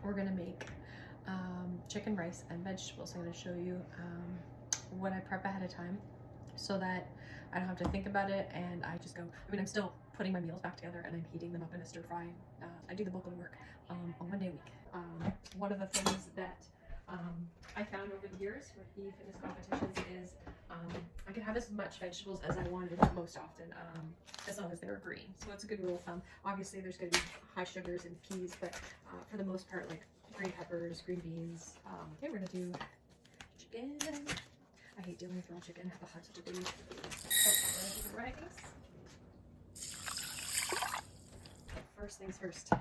we're gonna make chicken, rice, and vegetables. I'm gonna show you what I prep ahead of time so that I don't have to think about it, and I just go, I mean, I'm still putting my meals back together and I'm heating them up in a stir fry. I do the bulk of the work on 1 day a week. One of the things that I found over the years with the fitness competitions is I could have as much vegetables as I wanted most often, as long as they were green. So that's a good rule of thumb. Obviously, there's going to be high sugars in peas, but for the most part, like green peppers, green beans. Okay, we're going to do chicken. I hate dealing with raw chicken. I've had such a big rice. First things first.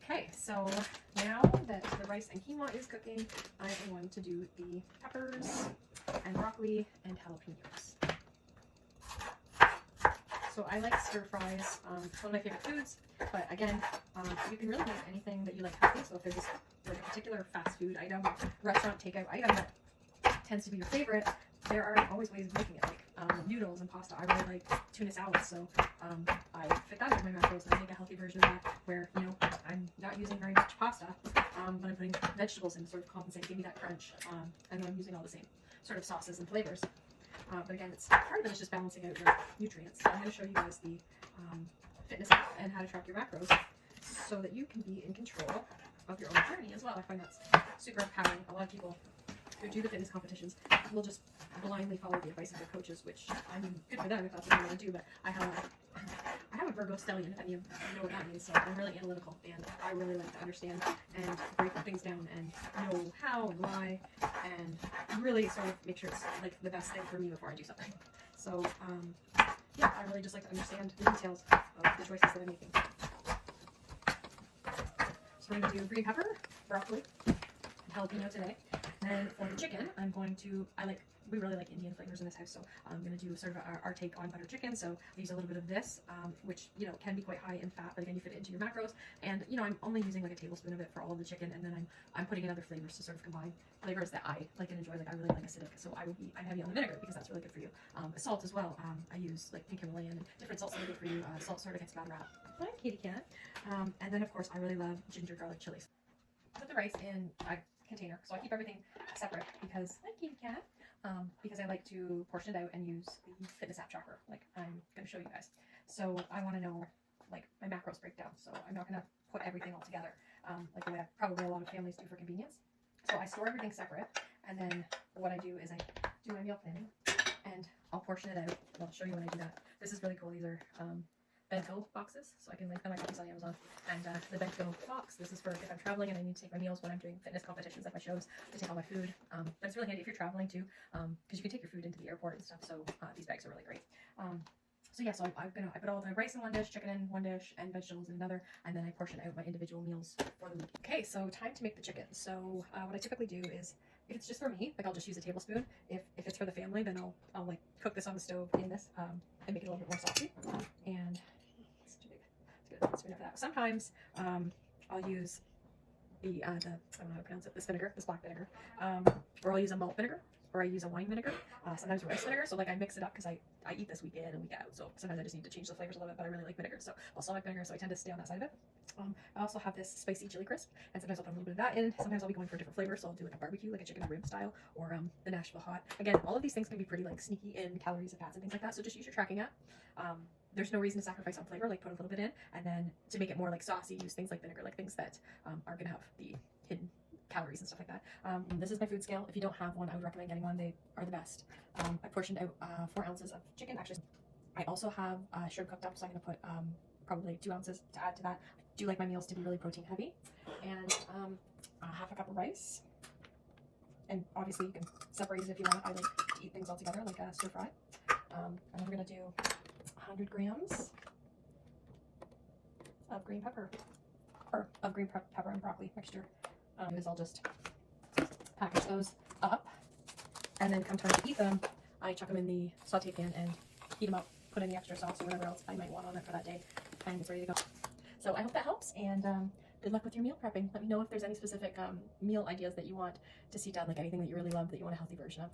Okay, so now that the rice and quinoa is cooking, I am going to do the peppers and broccoli and jalapenos. So I like stir fries. It's one of my favorite foods, but again, you can really make anything that you like healthy. So if there's like a particular fast food item, restaurant takeout item that tends to be your favorite, there are always ways of making it, like noodles and pasta. I really like tuna salad, so I fit that into my macros and I make a healthy version of that where, you know, I'm not using very much pasta, but I'm putting vegetables in to sort of compensate, give me that crunch, and then I'm using all the same sort of sauces and flavors. But again, part of it is just balancing out your nutrients. So I'm going to show you guys the fitness app and how to track your macros so that you can be in control of your own journey as well. I find that's super empowering. A lot of people who do the fitness competitions will just blindly follow the advice of their coaches, which I mean, good for them if that's what they want to do, but I have a Virgo stellium, if any of you know what that means, so I'm really analytical, and I really like to understand and break things down and know how and why, and really sort of make sure it's like the best thing for me before I do something. So yeah, I really just like to understand the details of the choices that I'm making. So we're going to do green pepper, broccoli, and jalapeno today. And for the chicken, we really like Indian flavors in this house, so I'm going to do sort of our take on butter chicken. So I use a little bit of this, which, you know, can be quite high in fat, but again, you fit it into your macros. And, you know, I'm only using like a tablespoon of it for all of the chicken, and then I'm putting in other flavors to sort of combine flavors that I like and enjoy. Like, I really like acidic, so I'm heavy on the vinegar because that's really good for you. Salt as well. I use like pink Himalayan and different salts that are good for you. Salt sort of gets a bad rap. Hi, kitty cat. And then, of course, I really love ginger garlic chilies. Put the rice in a container, so I keep everything separate because I like to portion it out and use the fitness app tracker like I'm going to show you guys. So I want to know like my macros breakdown, so I'm not going to put everything all together like the way probably a lot of families do for convenience. So I store everything separate, and then what I do is I do my meal planning and I'll portion it out. I'll show you when I do that. This is really cool. These are bento boxes, so I can link them. I got these on Amazon. And the bento box, this is for if I'm traveling and I need to take my meals when I'm doing fitness competitions like my shows, to take all my food. But it's really handy if you're traveling too, because you can take your food into the airport and stuff. So these bags are really great. So yeah, so I put all the rice in one dish, chicken in one dish, and vegetables in another, and then I portion out my individual meals for the week. Okay, so time to make the chicken. So what I typically do is, if it's just for me, like I'll just use a tablespoon. If it's for the family, then I'll like cook this on the stove in this and make it a little bit more saucy. And it's too big. It's good. It's enough of that. Sometimes I'll use the I don't know how to pronounce it. This vinegar, this black vinegar, or I'll use a malt vinegar, or I use a wine vinegar. Sometimes rice vinegar. So like I mix it up because I eat this week in and week out. So sometimes I just need to change the flavors a little bit, but I really like vinegar. So I'll still like vinegar, so I tend to stay on that side of it. I also have this spicy chili crisp, and sometimes I'll put a little bit of that in. Sometimes I'll be going for a different flavor, so I'll do like a barbecue, like a chicken rib style, or the Nashville hot. Again, all of these things can be pretty like sneaky in calories and fats and things like that, so just use your tracking app. There's no reason to sacrifice on flavor, like put a little bit in, and then to make it more like saucy, use things like vinegar, like things that are gonna have the hidden calories and stuff like that. This is my food scale. If you don't have one, I would recommend getting one. They are the best. I portioned out 4 ounces of chicken. Actually, I also have shrimp cooked up, so I'm going to put probably 2 ounces to add to that. I do like my meals to be really protein heavy. And half a cup of rice. And obviously you can separate it if you want. I like to eat things all together, like a stir fry. And then we're going to do 100 grams of green pepper, or of green pepper and broccoli mixture. Is I'll just package those up, and then come time to eat them, I chuck them in the saute pan and heat them up, put any extra sauce or whatever else I might want on it for that day, and it's ready to go. So I hope that helps, and good luck with your meal prepping. Let me know if there's any specific meal ideas that you want to see done, like anything that you really love that you want a healthy version of.